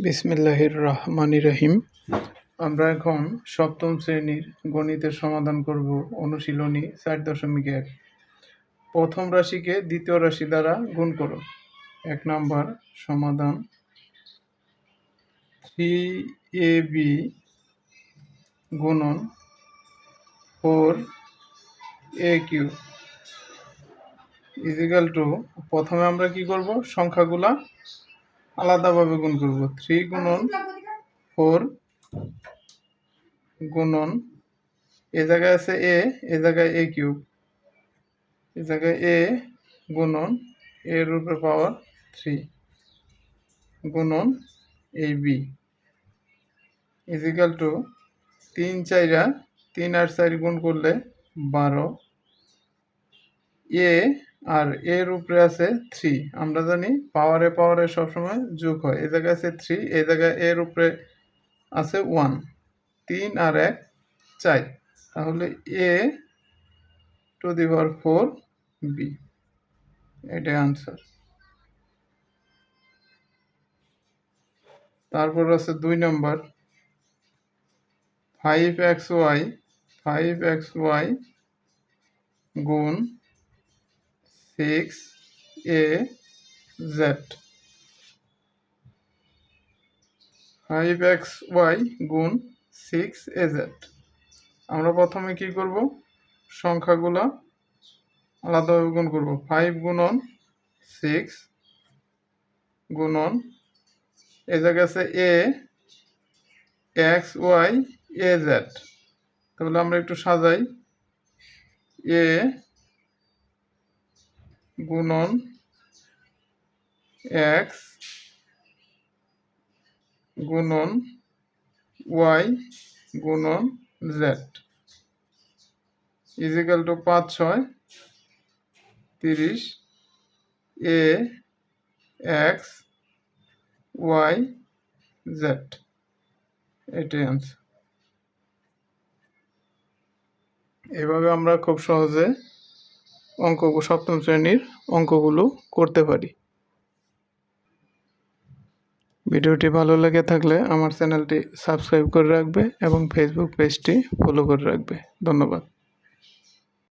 বিসমিল্লাহির রহমানির রহিম। আমরা এখন সপ্তম শ্রেণীর গণিতের সমাধান করব। অনুশীলনী 4.1। প্রথম রাশিকে দ্বিতীয় রাশি দ্বারা গুণ করো। 1 নম্বর সমাধান 3ab গুণন 4aq ইজিক্যাল টু, প্রথমে আমরা কি করব, সংখ্যাগুলা আলাদাভাবে গুণ করব। 3 গুণন 4 গুণন, এ জায়গায় আছে এ, এ জায়গায় এ কিউব, এ জায়গায় এ গুণন এর উপরে পাওয়ার 3 গুণন এই বি ইজিক্যাল টু 3 আর 4 গুণ করলে 12, এ আর এর উপরে আছে 3। আমরা জানি পাওয়ারে সবসময় যোগ হয়। এ জায়গায় আছে 3, এই জায়গায় এর উপরে আছে 1, 3 আর 1 4, তাহলে a to the power 4 b, এটাই আনসার। তারপর আছে 2 নম্বর 5xy গুণ 6az। 5xy গুণ 6az, আমরা প্রথমে কি করব, সংখ্যাগুলো আলাদাভাবে গুণ করব। 5 গুণন 6 গুণন, এ জায়গায় আছে a x y a z, তাহলে আমরা একটু সাজাই। a গুণন x গুণন y গুণন z is equal to 5 6 30, a x y z, এটাই আনসার। এভাবে আমরা খুব সহজে সপ্তম শ্রেণীর অঙ্কগুলো করতে পারি। ভিডিওটি ভালো লেগে থাকলে আমার চ্যানেলটি সাবস্ক্রাইব করে রাখবে এবং ফেসবুক পেজটি ফলো করে রাখবে। ধন্যবাদ।